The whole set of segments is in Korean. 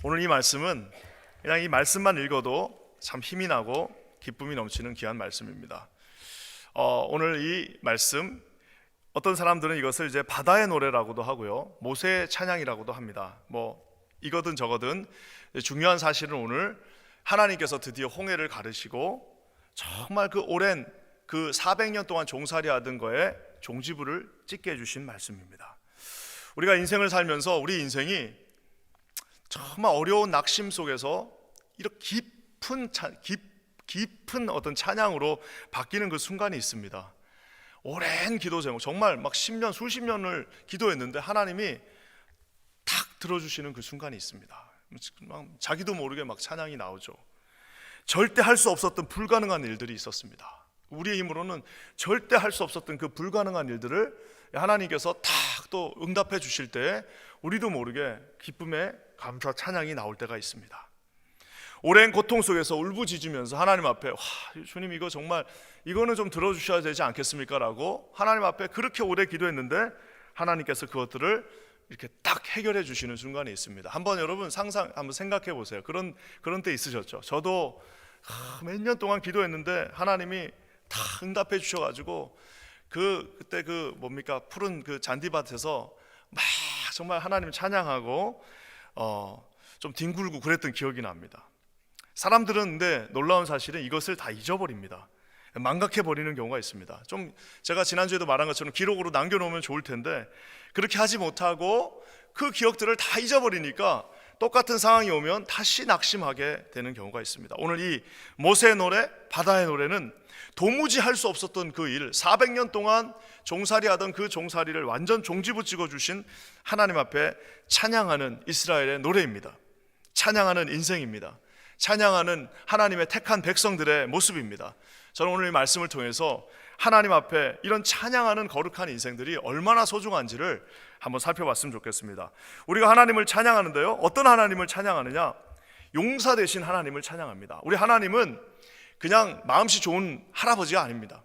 오늘 이 말씀은 그냥 이 말씀만 읽어도 참 힘이 나고 기쁨이 넘치는 귀한 말씀입니다. 오늘 이 말씀, 어떤 사람들은 이것을 이제 바다의 노래라고도 하고요, 모세의 찬양이라고도 합니다. 이거든 저거든 중요한 사실은 오늘 하나님께서 드디어 홍해를 가르시고 정말 그 오랜 그 400년 동안 종살이 하던 거에 종지부를 찍게 해주신 말씀입니다. 우리가 인생을 살면서 우리 인생이 정말 어려운 낙심 속에서 이렇게 깊은 어떤 찬양으로 바뀌는 그 순간이 있습니다. 오랜 기도 제목, 정말 막 10년, 수십 년을 기도했는데 하나님이 탁 들어주시는 그 순간이 있습니다. 자기도 모르게 막 찬양이 나오죠. 절대 할 수 없었던 불가능한 일들이 있었습니다. 우리의 힘으로는 절대 할 수 없었던 그 불가능한 일들을 하나님께서 탁 또 응답해 주실 때 우리도 모르게 기쁨의 감사 찬양이 나올 때가 있습니다. 오랜 고통 속에서 울부짖으면서 하나님 앞에 주님 이거 정말 이거는 좀 들어주셔야 되지 않겠습니까? 라고 하나님 앞에 그렇게 오래 기도했는데 하나님께서 그것들을 이렇게 딱 해결해 주시는 순간이 있습니다. 한번 여러분 한번 생각해 보세요. 그런 때 있으셨죠? 저도 몇 년 동안 기도했는데 하나님이 다 응답해 주셔가지고 그때 푸른 그 잔디밭에서 막 정말 하나님 찬양하고 좀 뒹굴고 그랬던 기억이 납니다. 사람들은 근데 놀라운 사실은 이것을 다 잊어버립니다. 망각해버리는 경우가 있습니다. 좀 제가 지난주에도 말한 것처럼 기록으로 남겨놓으면 좋을 텐데 그렇게 하지 못하고 그 기억들을 다 잊어버리니까 똑같은 상황이 오면 다시 낙심하게 되는 경우가 있습니다. 오늘 이 모세의 노래, 바다의 노래는 도무지 할 수 없었던 그 일, 400년 동안 종살이 하던 그 종살이를 완전 종지부 찍어주신 하나님 앞에 찬양하는 이스라엘의 노래입니다. 찬양하는 인생입니다. 찬양하는 하나님의 택한 백성들의 모습입니다. 저는 오늘 이 말씀을 통해서 하나님 앞에 이런 찬양하는 거룩한 인생들이 얼마나 소중한지를 한번 살펴봤으면 좋겠습니다. 우리가 하나님을 찬양하는데요, 어떤 하나님을 찬양하느냐? 용사 되신 하나님을 찬양합니다. 우리 하나님은 그냥 마음씨 좋은 할아버지가 아닙니다.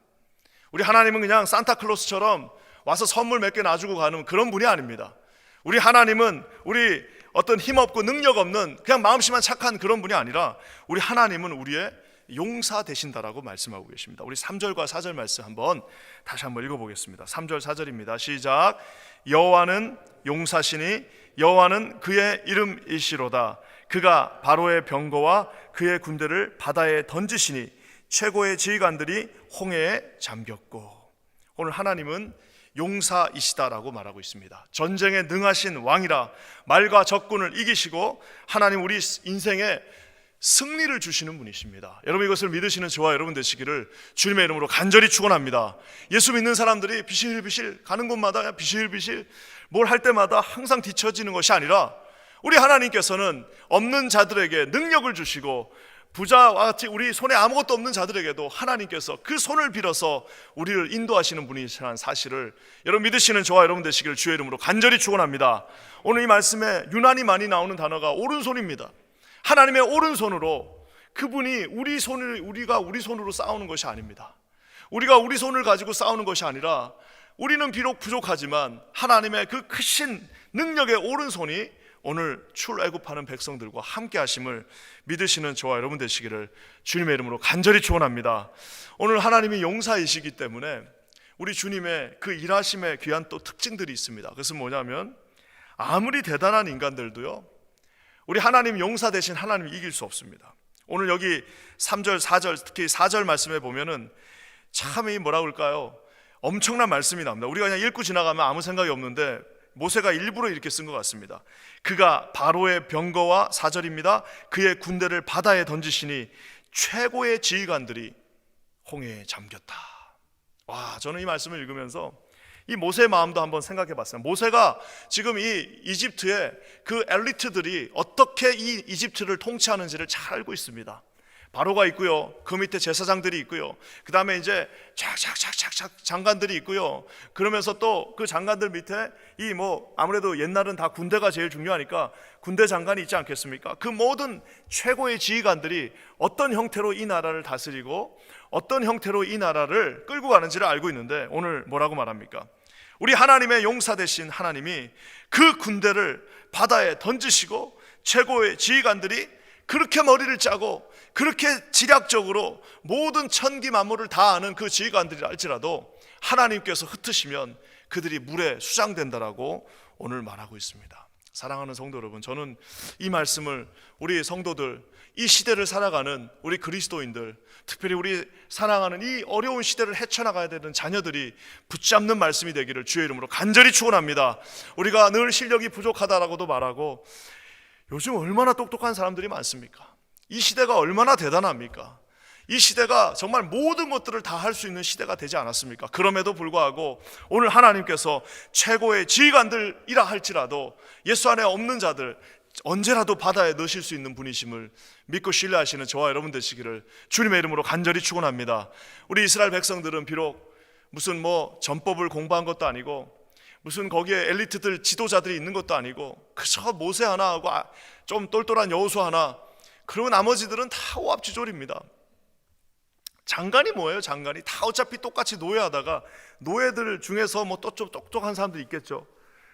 우리 하나님은 그냥 산타클로스처럼 와서 선물 몇 개 놔주고 가는 그런 분이 아닙니다. 우리 하나님은 우리 어떤 힘없고 능력 없는 그냥 마음씨만 착한 그런 분이 아니라 우리 하나님은 우리의 용사 되신다라고 말씀하고 계십니다. 우리 3절과 4절 말씀 다시 한번 읽어보겠습니다. 3절 4절입니다. 시작. 여호와는 용사시니 여호와는 그의 이름이시로다. 그가 바로의 병거와 그의 군대를 바다에 던지시니 최고의 지휘관들이 홍해에 잠겼고. 오늘 하나님은 용사이시다라고 말하고 있습니다. 전쟁에 능하신 왕이라 말과 적군을 이기시고 하나님 우리 인생에 승리를 주시는 분이십니다. 여러분 이것을 믿으시는 저와 여러분 되시기를 주님의 이름으로 간절히 축원합니다. 예수 믿는 사람들이 비실비실 가는 곳마다 비실비실 뭘 할 때마다 항상 뒤처지는 것이 아니라 우리 하나님께서는 없는 자들에게 능력을 주시고 부자와 같이 우리 손에 아무것도 없는 자들에게도 하나님께서 그 손을 빌어서 우리를 인도하시는 분이시라는 사실을 여러분 믿으시는 저와 여러분 되시기를 주의 이름으로 간절히 축원합니다. 오늘 이 말씀에 유난히 많이 나오는 단어가 오른손입니다. 하나님의 오른손으로 그분이 우리가 우리 손으로 싸우는 것이 아닙니다. 우리가 우리 손을 가지고 싸우는 것이 아니라 우리는 비록 부족하지만 하나님의 그 크신 능력의 오른손이 오늘 출애굽하는 백성들과 함께 하심을 믿으시는 저와 여러분 되시기를 주님의 이름으로 간절히 축원합니다. 오늘 하나님이 용사이시기 때문에 우리 주님의 그 일하심의 귀한 또 특징들이 있습니다. 그것은 뭐냐면 아무리 대단한 인간들도요 우리 하나님 용사 되신 하나님이 이길 수 없습니다. 오늘 여기 3절 4절 특히 4절 말씀에 보면은 참 뭐라 그럴까요? 엄청난 말씀이 나옵니다. 우리가 그냥 읽고 지나가면 아무 생각이 없는데 모세가 일부러 이렇게 쓴 것 같습니다. 그가 바로의 병거와 4절입니다. 그의 군대를 바다에 던지시니 최고의 지휘관들이 홍해에 잠겼다. 저는 이 말씀을 읽으면서 이 모세의 마음도 한번 생각해 봤어요. 모세가 지금 이 이집트의 그 엘리트들이 어떻게 이 이집트를 통치하는지를 잘 알고 있습니다. 바로가 있고요, 그 밑에 제사장들이 있고요, 그 다음에 이제 착착착착 장관들이 있고요, 그러면서 또 그 장관들 밑에 아무래도 옛날은 다 군대가 제일 중요하니까 군대 장관이 있지 않겠습니까? 그 모든 최고의 지휘관들이 어떤 형태로 이 나라를 다스리고 어떤 형태로 이 나라를 끌고 가는지를 알고 있는데 오늘 뭐라고 말합니까? 우리 하나님의 용사 되신 하나님이 그 군대를 바다에 던지시고 최고의 지휘관들이 그렇게 머리를 짜고 그렇게 지략적으로 모든 천기 만물을 다 아는 그 지휘관들이라 할지라도 하나님께서 흩으시면 그들이 물에 수장된다라고 오늘 말하고 있습니다. 사랑하는 성도 여러분, 저는 이 말씀을 우리 성도들, 이 시대를 살아가는 우리 그리스도인들, 특별히 우리 사랑하는 이 어려운 시대를 헤쳐나가야 되는 자녀들이 붙잡는 말씀이 되기를 주의 이름으로 간절히 축원합니다. 우리가 늘 실력이 부족하다라고도 말하고, 요즘 얼마나 똑똑한 사람들이 많습니까? 이 시대가 얼마나 대단합니까? 이 시대가 정말 모든 것들을 다 할 수 있는 시대가 되지 않았습니까? 그럼에도 불구하고 오늘 하나님께서 최고의 지휘관들이라 할지라도 예수 안에 없는 자들 언제라도 바다에 넣으실 수 있는 분이심을 믿고 신뢰하시는 저와 여러분 되시기를 주님의 이름으로 간절히 축원합니다. 우리 이스라엘 백성들은 비록 무슨 전법을 공부한 것도 아니고 무슨 거기에 엘리트들 지도자들이 있는 것도 아니고 그저 모세 하나 하고 좀 똘똘한 여호수 하나, 그리고 나머지들은 다 오합지졸입니다. 장관이 뭐예요? 장관이 다 어차피 똑같이 노예하다가, 노예들 중에서 또 좀 똑똑한 사람도 있겠죠.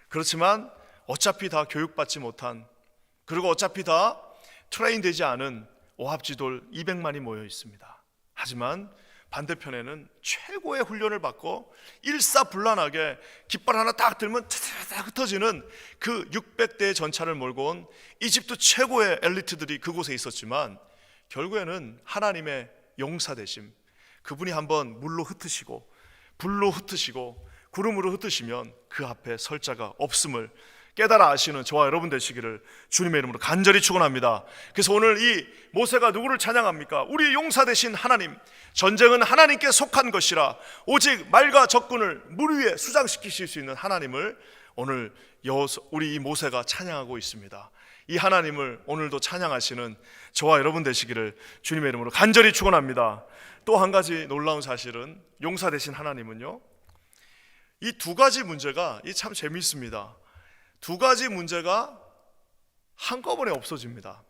그렇지만 어차피 다 교육받지 못한, 그리고 어차피 다 트레인 되지 않은 오합지졸 200만이 모여 있습니다. 하지만 반대편에는 최고의 훈련을 받고 일사불란하게 깃발 하나 딱 들면 탁 흩어지는 그 600대의 전차를 몰고 온 이집트 최고의 엘리트들이 그곳에 있었지만 결국에는 하나님의 용사되심, 그분이 한번 물로 흩으시고 불로 흩으시고 구름으로 흩으시면 그 앞에 설 자가 없음을 깨달아 아시는 저와 여러분 되시기를 주님의 이름으로 간절히 축원합니다. 그래서 오늘 이 모세가 누구를 찬양합니까? 우리 용사 되신 하나님, 전쟁은 하나님께 속한 것이라 오직 말과 적군을 물 위에 수장시키실 수 있는 하나님을 오늘 우리 이 모세가 찬양하고 있습니다. 이 하나님을 오늘도 찬양하시는 저와 여러분 되시기를 주님의 이름으로 간절히 축원합니다. 또 한 가지 놀라운 사실은 용사 되신 하나님은요, 이 두 가지 문제가 참 재미있습니다. 두 가지 문제가 한꺼번에 없어집니다.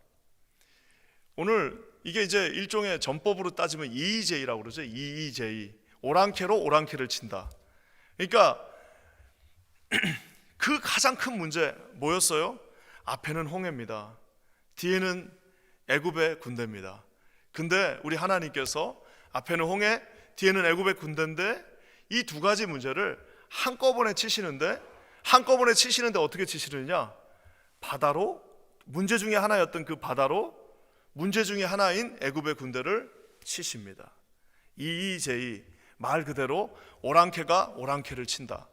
오늘 이게 이제 일종의 전법으로 따지면 EEJ라고 그러죠. EEJ, 오랑캐로 오랑캐를 친다. 그러니까 그 가장 큰 문제 뭐였어요? 앞에는 홍해입니다. 뒤에는 애굽의 군대입니다. 근데 우리 하나님께서 앞에는 홍해, 뒤에는 애굽의 군대인데 이 두 가지 문제를 한꺼번에 치시는데 어떻게 치시느냐? 바다로, 문제 중에 하나였던 그 바다로 문제 중에 하나인 애굽의 군대를 치십니다. EEJ, 말 그대로 오랑캐가 오랑캐를 친다.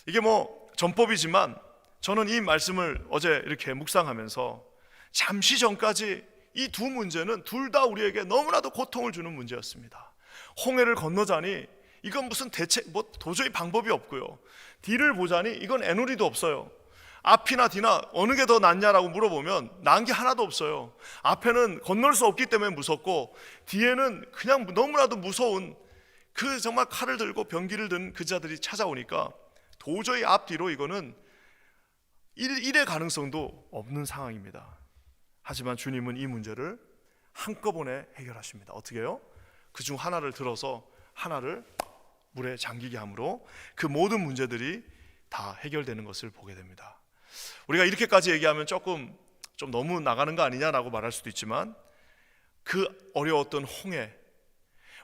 이게 전법이지만 저는 이 말씀을 어제 이렇게 묵상하면서 잠시 전까지 이 두 문제는 둘 다 우리에게 너무나도 고통을 주는 문제였습니다. 홍해를 건너자니 이건 무슨 도저히 방법이 없고요. 뒤를 보자니 이건 애누리도 없어요. 앞이나 뒤나 어느 게 더 낫냐라고 물어보면 난 게 하나도 없어요. 앞에는 건널 수 없기 때문에 무섭고 뒤에는 그냥 너무나도 무서운 그 정말 칼을 들고 병기를 든 그 자들이 찾아오니까 도저히 앞뒤로 이거는 일의 가능성도 없는 상황입니다. 하지만 주님은 이 문제를 한꺼번에 해결하십니다. 어떻게 해요? 그중 하나를 들어서 하나를 물에 잠기게 함으로 그 모든 문제들이 다 해결되는 것을 보게 됩니다. 우리가 이렇게까지 얘기하면 조금 좀 너무 나가는 거 아니냐라고 말할 수도 있지만 그 어려웠던 홍해,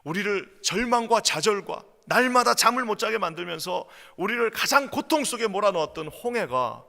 우리를 절망과 좌절과 날마다 잠을 못 자게 만들면서 우리를 가장 고통 속에 몰아넣었던 홍해가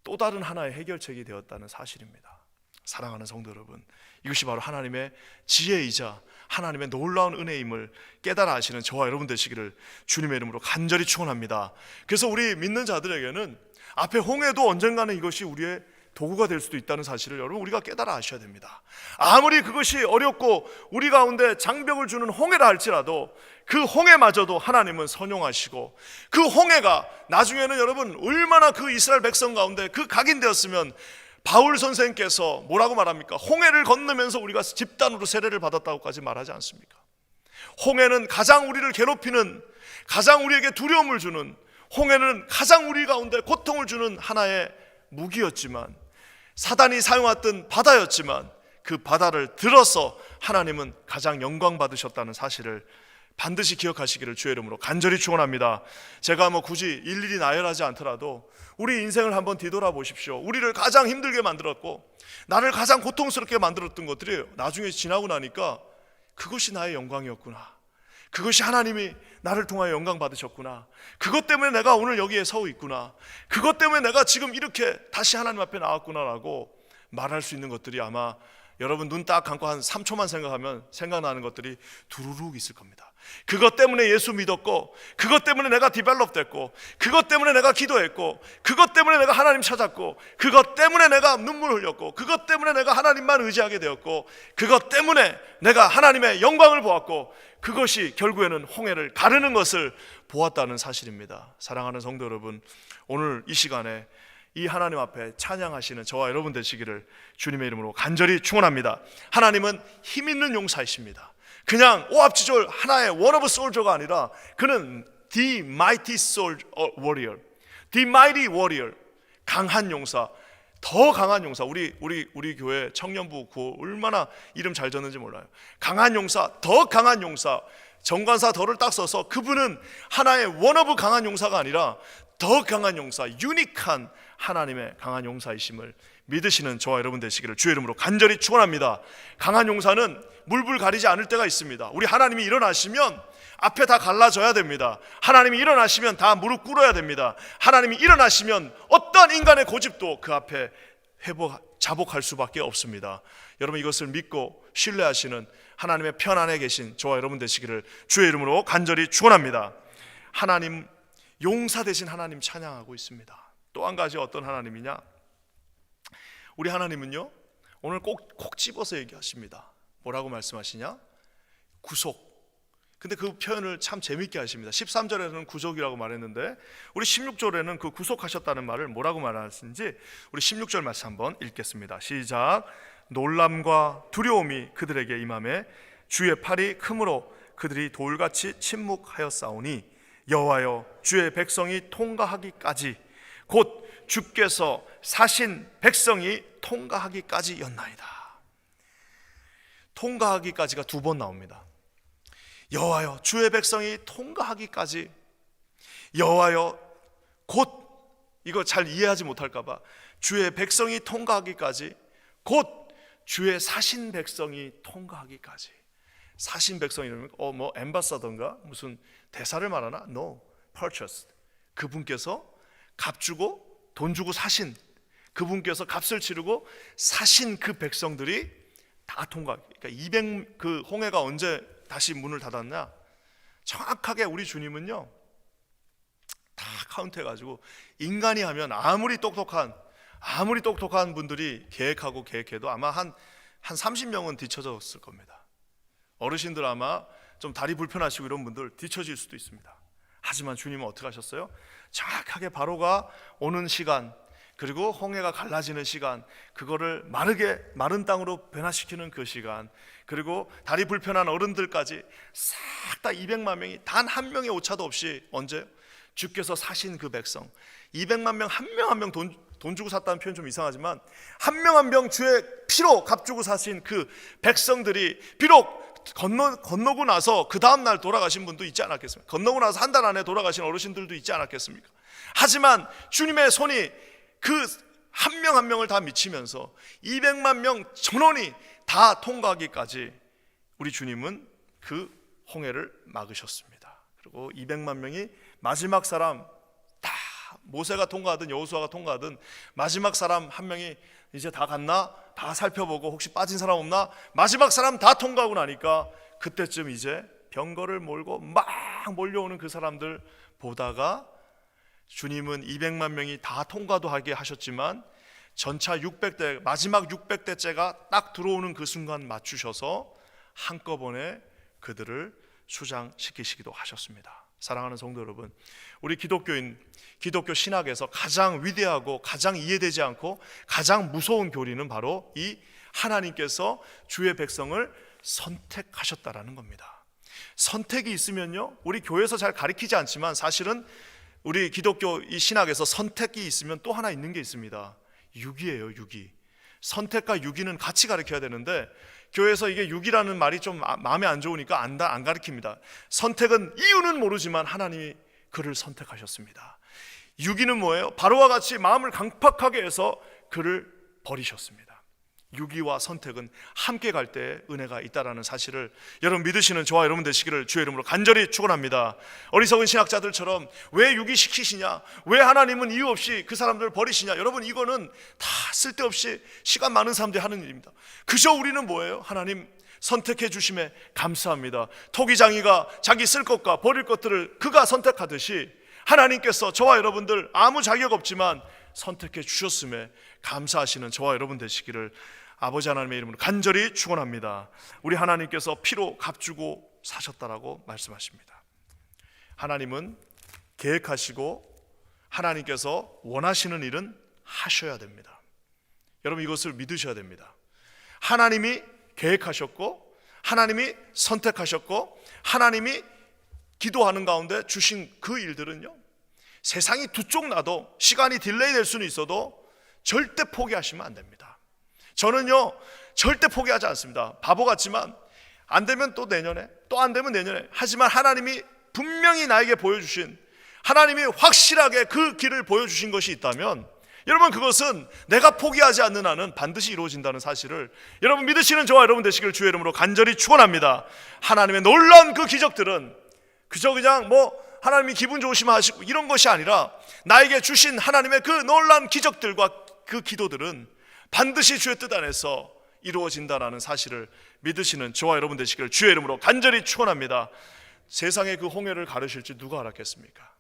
또 다른 하나의 해결책이 되었다는 사실입니다. 사랑하는 성도 여러분, 이것이 바로 하나님의 지혜이자 하나님의 놀라운 은혜임을 깨달아 아시는 저와 여러분 되시기를 주님의 이름으로 간절히 축원합니다. 그래서 우리 믿는 자들에게는 앞에 홍해도 언젠가는 이것이 우리의 도구가 될 수도 있다는 사실을 여러분 우리가 깨달아 아셔야 됩니다. 아무리 그것이 어렵고 우리 가운데 장벽을 주는 홍해라 할지라도 그 홍해마저도 하나님은 선용하시고 그 홍해가 나중에는 여러분 얼마나 그 이스라엘 백성 가운데 그 각인되었으면 바울 선생님께서 뭐라고 말합니까? 홍해를 건너면서 우리가 집단으로 세례를 받았다고까지 말하지 않습니까? 홍해는 가장 우리를 괴롭히는, 가장 우리에게 두려움을 주는, 홍해는 가장 우리 가운데 고통을 주는 하나의 무기였지만, 사단이 사용했던 바다였지만 그 바다를 들어서 하나님은 가장 영광 받으셨다는 사실을 반드시 기억하시기를 주의 이름으로 간절히 축원합니다. 제가 굳이 일일이 나열하지 않더라도 우리 인생을 한번 뒤돌아보십시오. 우리를 가장 힘들게 만들었고 나를 가장 고통스럽게 만들었던 것들이 나중에 지나고 나니까 그것이 나의 영광이었구나, 그것이 하나님이 나를 통하여 영광 받으셨구나, 그것 때문에 내가 오늘 여기에 서 있구나, 그것 때문에 내가 지금 이렇게 다시 하나님 앞에 나왔구나라고 말할 수 있는 것들이 아마 여러분 눈 딱 감고 한 3초만 생각하면 생각나는 것들이 두루룩 있을 겁니다. 그것 때문에 예수 믿었고, 그것 때문에 내가 디벨롭 됐고, 그것 때문에 내가 기도했고, 그것 때문에 내가 하나님 찾았고, 그것 때문에 내가 눈물 흘렸고, 그것 때문에 내가 하나님만 의지하게 되었고, 그것 때문에 내가 하나님의 영광을 보았고, 그것이 결국에는 홍해를 가르는 것을 보았다는 사실입니다. 사랑하는 성도 여러분, 오늘 이 시간에 이 하나님 앞에 찬양하시는 저와 여러분 되시기를 주님의 이름으로 간절히 축원합니다. 하나님은 힘 있는 용사이십니다. 그냥 오합지졸 하나의 one of soldier가 아니라 그는 the mighty warrior, the mighty warrior, 강한 용사, 더 강한 용사. 우리 교회 청년부 구호 얼마나 이름 잘 졌는지 몰라요. 강한 용사, 더 강한 용사. 정관사 더를 딱 써서 그분은 하나의 one of 강한 용사가 아니라 더 강한 용사, 유니크한 하나님의 강한 용사이심을 믿으시는 저와 여러분 되시기를 주의 이름으로 간절히 축원합니다. 강한 용사는 물불 가리지 않을 때가 있습니다. 우리 하나님이 일어나시면 앞에 다 갈라져야 됩니다. 하나님이 일어나시면 다 무릎 꿇어야 됩니다. 하나님이 일어나시면 어떤 인간의 고집도 그 앞에 자복할 수밖에 없습니다. 여러분 이것을 믿고 신뢰하시는 하나님의 편 안에 계신 저와 여러분 되시기를 주의 이름으로 간절히 축원합니다. 하나님, 용사 되신 하나님 찬양하고 있습니다. 또 한 가지 어떤 하나님이냐? 우리 하나님은요 오늘 꼭 집어서 얘기하십니다. 뭐라고 말씀하시냐? 구속. 근데 그 표현을 참 재밌게 하십니다. 13절에는 구속이라고 말했는데 우리 16절에는 그 구속하셨다는 말을 뭐라고 말하시는지 우리 16절 말씀 한번 읽겠습니다. 시작. 놀람과 두려움이 그들에게 임하매 주의 팔이 크므로 그들이 돌같이 침묵하였사오니 여호와여 주의 백성이 통과하기까지 곧 주께서 사신 백성이 통과하기까지였나이다. 통과하기까지가 두 번 나옵니다. 여호와여 주의 백성이 통과하기까지, 여호와여 곧, 이거 잘 이해하지 못할까봐 주의 백성이 통과하기까지, 곧 주의 사신 백성이 통과하기까지. 사신 백성이라면 엠바사던가 무슨 대사를 말하나? No, purchased. 그분께서 값 주고 돈 주고 사신, 그분께서 값을 치르고 사신 그 백성들이 다 통과. 그러니까 그 홍해가 언제 다시 문을 닫았냐? 정확하게 우리 주님은요 다 카운트해가지고 인간이 하면 아무리 똑똑한 분들이 계획해도 아마 한 30명은 뒤쳐졌을 겁니다. 어르신들 아마 좀 다리 불편하시고 이런 분들 뒤처질 수도 있습니다. 하지만 주님은 어떻게 하셨어요? 정확하게 바로가 오는 시간, 그리고 홍해가 갈라지는 시간, 그거를 마른 땅으로 변화시키는 그 시간, 그리고 다리 불편한 어른들까지 싹 다 200만 명이 단 한 명의 오차도 없이 언제? 주께서 사신 그 백성, 200만 명 한 명 한 명 돈 주고 샀다는 표현 좀 이상하지만 한 명 한 명 주의 피로 값 주고 사신 그 백성들이 비록 건너고 나서 그 다음날 돌아가신 분도 있지 않았겠습니까? 건너고 나서 한 달 안에 돌아가신 어르신들도 있지 않았겠습니까? 하지만 주님의 손이 그 한 명 한 명을 다 미치면서 200만 명 전원이 다 통과하기까지 우리 주님은 그 홍해를 막으셨습니다. 그리고 200만 명이 마지막 사람 다, 모세가 통과하든 여호수아가 통과하든 마지막 사람 한 명이 이제 다 갔나? 다 살펴보고 혹시 빠진 사람 없나? 마지막 사람 다 통과하고 나니까 그때쯤 이제 병거를 몰고 막 몰려오는 그 사람들 보다가 주님은 200만 명이 다 통과도 하게 하셨지만 전차 600대, 마지막 600대째가 딱 들어오는 그 순간 맞추셔서 한꺼번에 그들을 수장시키시기도 하셨습니다. 사랑하는 성도 여러분, 우리 기독교 신학에서 가장 위대하고 가장 이해되지 않고 가장 무서운 교리는 바로 이 하나님께서 주의 백성을 선택하셨다라는 겁니다. 선택이 있으면요, 우리 교회에서 잘 가르치지 않지만 사실은 우리 기독교 이 신학에서 선택이 있으면 또 하나 있는 게 있습니다. 유기예요, 유기. 선택과 유기는 같이 가르쳐야 되는데 교회에서 이게 육이라는 말이 좀 마음에 안 좋으니까 안 가르칩니다. 선택은 이유는 모르지만 하나님이 그를 선택하셨습니다. 유기는 뭐예요? 바로와 같이 마음을 강팍하게 해서 그를 버리셨습니다. 유기와 선택은 함께 갈 때 은혜가 있다라는 사실을 여러분 믿으시는 저와 여러분 되시기를 주의 이름으로 간절히 축원합니다. 어리석은 신학자들처럼 왜 유기시키시냐, 왜 하나님은 이유 없이 그 사람들을 버리시냐, 여러분 이거는 다 쓸데없이 시간 많은 사람들이 하는 일입니다. 그저 우리는 뭐예요? 하나님 선택해 주심에 감사합니다. 토기장이가 자기 쓸 것과 버릴 것들을 그가 선택하듯이 하나님께서 저와 여러분들 아무 자격 없지만 선택해 주셨음에 감사하시는 저와 여러분 되시기를 아버지 하나님의 이름으로 간절히 축원합니다. 우리 하나님께서 피로 값주고 사셨다라고 말씀하십니다. 하나님은 계획하시고 하나님께서 원하시는 일은 하셔야 됩니다. 여러분 이것을 믿으셔야 됩니다. 하나님이 계획하셨고 하나님이 선택하셨고 하나님이 기도하는 가운데 주신 그 일들은요, 세상이 두 쪽 나도 시간이 딜레이 될 수는 있어도 절대 포기하시면 안 됩니다. 저는요 절대 포기하지 않습니다. 바보 같지만 안 되면 또 내년에, 또 안 되면 내년에, 하지만 하나님이 분명히 나에게 보여주신, 하나님이 확실하게 그 길을 보여주신 것이 있다면 여러분 그것은 내가 포기하지 않는 한은 반드시 이루어진다는 사실을 여러분 믿으시는 저와 여러분 되시길 주의 이름으로 간절히 축원합니다. 하나님의 놀라운 그 기적들은 그저 그냥 하나님이 기분 좋으시면 하시고 이런 것이 아니라 나에게 주신 하나님의 그 놀라운 기적들과 그 기도들은 반드시 주의 뜻 안에서 이루어진다는 사실을 믿으시는 저와 여러분 되시기를 주의 이름으로 간절히 축원합니다. 세상의 그 홍해를 가르실 줄 누가 알았겠습니까?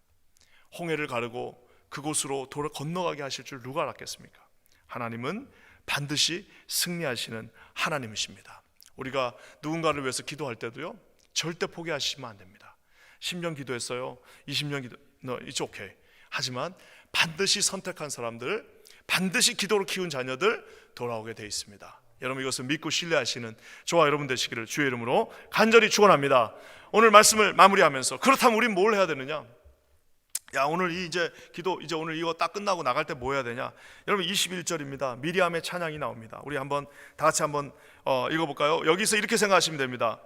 홍해를 가르고 그곳으로 건너가게 하실 줄 누가 알았겠습니까? 하나님은 반드시 승리하시는 하나님이십니다. 우리가 누군가를 위해서 기도할 때도요 절대 포기하시면 안 됩니다. 10년 기도했어요, 20년 기도, no, it's okay. 하지만 반드시 선택한 사람들, 반드시 기도로 키운 자녀들 돌아오게 돼 있습니다. 여러분 이것을 믿고 신뢰하시는 저와 여러분 되시기를 주의 이름으로 간절히 축원합니다. 오늘 말씀을 마무리하면서 그렇다면 우린 뭘 해야 되느냐? 야, 오늘 이제 기도, 이제 오늘 이거 딱 끝나고 나갈 때 뭐 해야 되냐? 여러분 21절입니다. 미리암의 찬양이 나옵니다. 우리 한번 다 같이 한번 읽어볼까요? 여기서 이렇게 생각하시면 됩니다.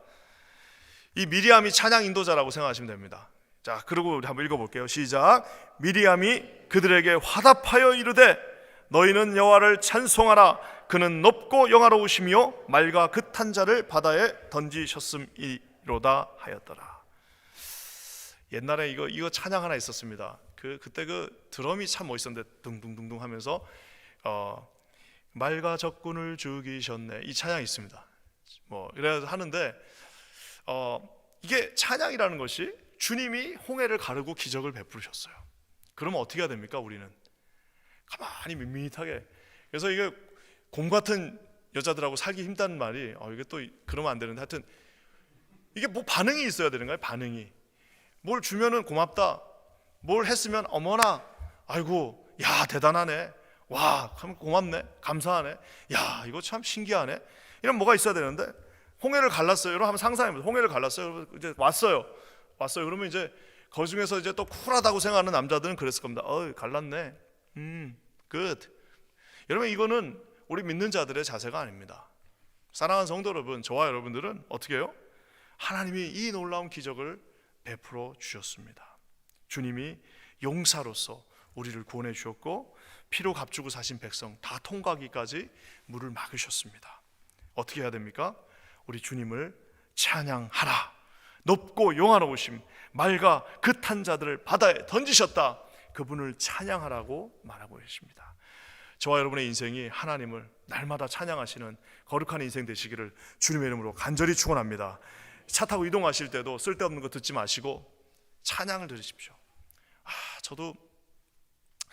이 미리암이 찬양 인도자라고 생각하시면 됩니다. 자, 그리고 우리 한번 읽어볼게요. 시작. 미리암이 그들에게 화답하여 이르되 너희는 여호와를 찬송하라. 그는 높고 영화로우시며 말과 그 탄 자를 바다에 던지셨음이로다 하였더라. 옛날에 이거 찬양 하나 있었습니다. 그때 그 드럼이 참 멋있었는데 둥둥둥둥 하면서 말과 적군을 죽이셨네, 이 찬양이 있습니다. 이래서 하는데 이게 찬양이라는 것이 주님이 홍해를 가르고 기적을 베푸셨어요. 그러면 어떻게 해야 됩니까? 우리는 가만히 밋밋하게. 그래서 이게 곰 같은 여자들하고 살기 힘든 말이 이게 또 그러면 안 되는데, 하여튼 이게 반응이 있어야 되는 거예요. 반응이. 뭘 주면은 고맙다, 뭘 했으면 어머나, 아이고, 야 대단하네, 와 고맙네, 감사하네, 야 이거 참 신기하네, 이런 뭐가 있어야 되는데 홍해를 갈랐어요. 여러분 한번 상상해보세요. 홍해를 갈랐어요. 이제 왔어요. 그러면 이제 그 중에서 이제 또 쿨하다고 생각하는 남자들은 그랬을 겁니다. 갈랐네, good. 여러분 이거는 우리 믿는 자들의 자세가 아닙니다. 사랑하는 성도 여러분, 저와 여러분들은 어떻게 해요? 하나님이 이 놀라운 기적을 베풀어 주셨습니다. 주님이 용사로서 우리를 구원해 주셨고 피로 값주고 사신 백성 다 통과하기까지 물을 막으셨습니다. 어떻게 해야 됩니까? 우리 주님을 찬양하라. 높고 영화로우심, 말과 그 탄 자들을 바다에 던지셨다. 그분을 찬양하라고 말하고 계십니다. 저와 여러분의 인생이 하나님을 날마다 찬양하시는 거룩한 인생 되시기를 주님의 이름으로 간절히 축원합니다. 차 타고 이동하실 때도 쓸데없는 거 듣지 마시고 찬양을 들으십시오. 저도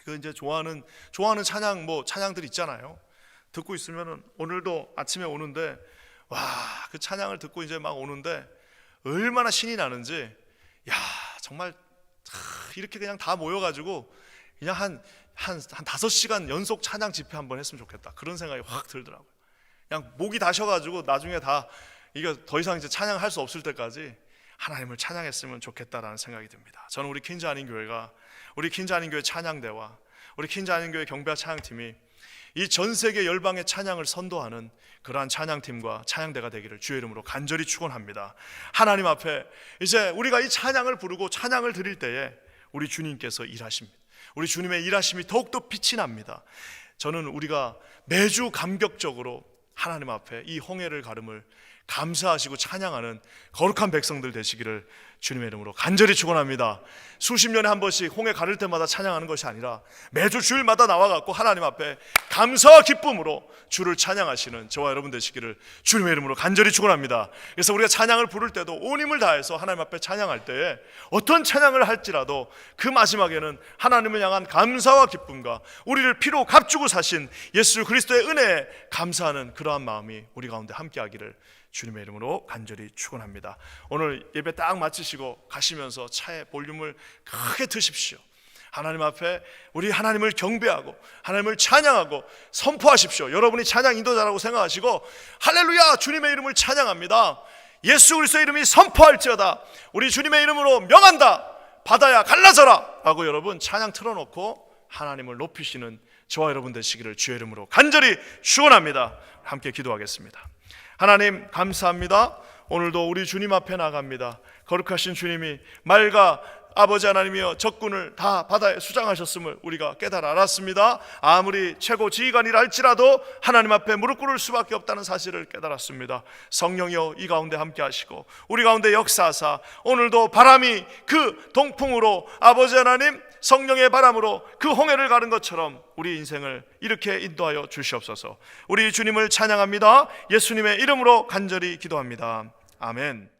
그 이제 좋아하는 찬양 찬양들 있잖아요. 듣고 있으면은 오늘도 아침에 오는데 그 찬양을 듣고 이제 막 오는데 얼마나 신이 나는지, 정말 이렇게 그냥 다 모여가지고 그냥 한 5시간 연속 찬양 집회 한번 했으면 좋겠다, 그런 생각이 확 들더라고요. 그냥 목이 다 쉬어가지고 나중에 다 이거 더 이상 이제 찬양할 수 없을 때까지 하나님을 찬양했으면 좋겠다라는 생각이 듭니다. 저는 우리 퀸즈 한인교회 찬양대와 우리 퀸즈 한인교회 경배와 찬양팀이 이 전 세계 열방의 찬양을 선도하는 그러한 찬양팀과 찬양대가 되기를 주의 이름으로 간절히 축원합니다. 하나님 앞에 이제 우리가 이 찬양을 부르고 찬양을 드릴 때에 우리 주님께서 일하십니다. 우리 주님의 일하심이 더욱더 빛이 납니다. 저는 우리가 매주 감격적으로 하나님 앞에 이 홍해를 가름을 감사하시고 찬양하는 거룩한 백성들 되시기를 주님의 이름으로 간절히 축원합니다. 수십 년에 한 번씩 홍해 가를 때마다 찬양하는 것이 아니라 매주 주일마다 나와갖고 하나님 앞에 감사와 기쁨으로 주를 찬양하시는 저와 여러분 되시기를 주님의 이름으로 간절히 축원합니다. 그래서 우리가 찬양을 부를 때도 온 힘을 다해서 하나님 앞에 찬양할 때에 어떤 찬양을 할지라도 그 마지막에는 하나님을 향한 감사와 기쁨과 우리를 피로 값주고 사신 예수 그리스도의 은혜에 감사하는 그러한 마음이 우리 가운데 함께하기를 주님의 이름으로 간절히 축원합니다. 오늘 예배 딱 마치시고 가시면서 차에 볼륨을 크게 드십시오. 하나님 앞에 우리 하나님을 경배하고 하나님을 찬양하고 선포하십시오. 여러분이 찬양 인도자라고 생각하시고 할렐루야 주님의 이름을 찬양합니다. 예수 그리스도의 이름이 선포할지어다. 우리 주님의 이름으로 명한다. 바다야 갈라져라 라고 여러분 찬양 틀어놓고 하나님을 높이시는 저와 여러분 되시기를 주의 이름으로 간절히 축원합니다. 함께 기도하겠습니다. 하나님 감사합니다. 오늘도 우리 주님 앞에 나갑니다. 거룩하신 주님이 말과 아버지 하나님이여 적군을 다 바다에 수장하셨음을 우리가 깨달아 알았습니다. 아무리 최고 지휘관이라 할지라도 하나님 앞에 무릎 꿇을 수밖에 없다는 사실을 깨달았습니다. 성령이여 이 가운데 함께 하시고 우리 가운데 역사하사 오늘도 바람이 그 동풍으로 아버지 하나님 성령의 바람으로 그 홍해를 가른 것처럼 우리 인생을 이렇게 인도하여 주시옵소서. 우리 주님을 찬양합니다. 예수님의 이름으로 간절히 기도합니다. 아멘.